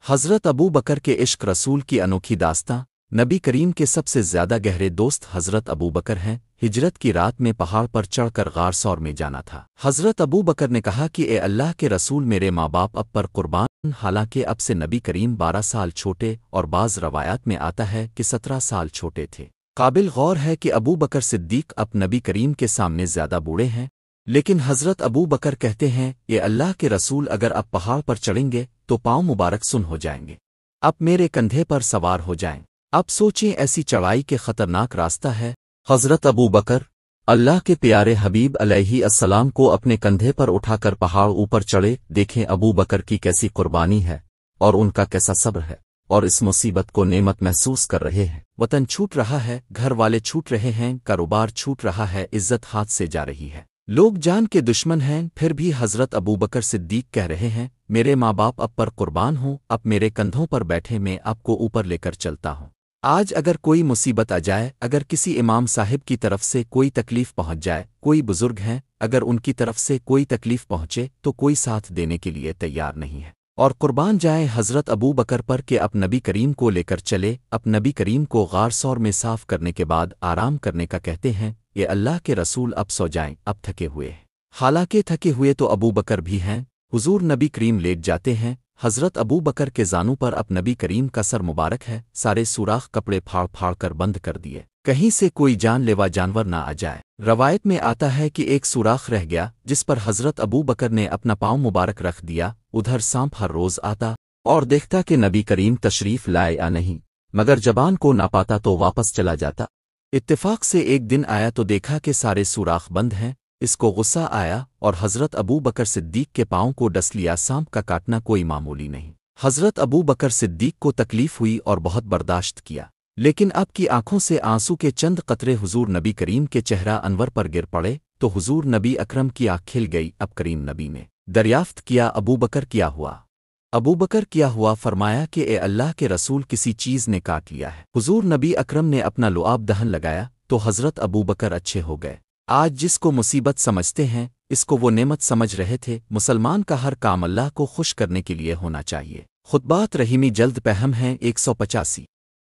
حضرت ابو بکر کے عشق رسول کی انوکھی داستاں نبی کریم کے سب سے زیادہ گہرے دوست حضرت ابو بکر ہیں۔ ہجرت کی رات میں پہاڑ پر چڑھ کر غار ثور میں جانا تھا۔ حضرت ابو بکر نے کہا کہ اے اللہ کے رسول، میرے ماں باپ اب پر قربان، حالانکہ اب سے نبی کریم 12 سال چھوٹے اور بعض روایات میں آتا ہے کہ 17 سال چھوٹے تھے۔ قابل غور ہے کہ ابو بکر صدیق اب نبی کریم کے سامنے زیادہ بوڑھے ہیں، لیکن حضرت ابو بکر کہتے ہیں اے اللہ کے رسول، اگر اب پہاڑ پر چڑھیں گے تو پاؤں مبارک سن ہو جائیں گے، اب میرے کندھے پر سوار ہو جائیں۔ اب سوچیں ایسی چڑھائی کے خطرناک راستہ ہے۔ حضرت ابو بکر اللہ کے پیارے حبیب علیہ السلام کو اپنے کندھے پر اٹھا کر پہاڑ اوپر چڑھے۔ دیکھیں ابو بکر کی کیسی قربانی ہے اور ان کا کیسا صبر ہے، اور اس مصیبت کو نعمت محسوس کر رہے ہیں۔ وطن چھوٹ رہا ہے، گھر والے چھوٹ رہے ہیں، کاروبار چھوٹ رہا ہے، عزت ہاتھ سے جا رہی ہے، لوگ جان کے دشمن ہیں، پھر بھی حضرت ابو بکر صدیق کہہ رہے ہیں میرے ماں باپ اب پر قربان ہوں، اب میرے کندھوں پر بیٹھے، میں آپ کو اوپر لے کر چلتا ہوں۔ آج اگر کوئی مصیبت آ جائے، اگر کسی امام صاحب کی طرف سے کوئی تکلیف پہنچ جائے، کوئی بزرگ ہیں، اگر ان کی طرف سے کوئی تکلیف پہنچے تو کوئی ساتھ دینے کے لیے تیار نہیں ہے، اور قربان جائیں حضرت ابو بکر پر کہ اب نبی کریم کو لے کر چلے۔ اب نبی کریم کو غار ثور میں صاف کرنے کے بعد آرام کرنے کا کہتے ہیں۔ یہ اللہ کے رسول اب سو جائیں، اب تھکے ہوئے ہیں۔ حالانکہ تھکے ہوئے تو ابو بکر بھی ہیں۔ حضور نبی کریم لیٹ جاتے ہیں۔ حضرت ابو بکر کے زانوں پر اب نبی کریم کا سر مبارک ہے، سارے سوراخ کپڑے پھاڑ پھاڑ کر بند کر دیے، کہیں سے کوئی جان لیوا جانور نہ آ جائے۔ روایت میں آتا ہے کہ ایک سوراخ رہ گیا جس پر حضرت ابو بکر نے اپنا پاؤں مبارک رکھ دیا۔ ادھر سانپ ہر روز آتا اور دیکھتا کہ نبی کریم تشریف لائے یا نہیں، مگر زبان کو نہ پاتا تو واپس چلا جاتا۔ اتفاق سے ایک دن آیا تو دیکھا کہ سارے سوراخ بند ہیں۔ اس کو غصہ آیا اور حضرت ابو بکر صدیق کے پاؤں کو ڈس لیا۔ سانپ کا کاٹنا کوئی معمولی نہیں۔ حضرت ابو بکر صدیق کو تکلیف ہوئی اور بہت برداشت کیا، لیکن اب کی آنکھوں سے آنسو کے چند قطرے حضور نبی کریم کے چہرہ انور پر گر پڑے تو حضور نبی اکرم کی آنکھ کھل گئی۔ اب کریم نبی نے دریافت کیا ابو بکر کیا ہوا؟ ابو بکر کیا ہوا؟ فرمایا کہ اے اللہ کے رسول، کسی چیز نے کاٹ لیا ہے۔ حضور نبی اکرم نے اپنا لعاب دہن لگایا تو حضرت ابو بکر اچھے ہو گئے۔ آج جس کو مصیبت سمجھتے ہیں اس کو وہ نعمت سمجھ رہے تھے۔ مسلمان کا ہر کام اللہ کو خوش کرنے کے لیے ہونا چاہیے۔ خطبات رحیمی جلد پہم ہیں 185۔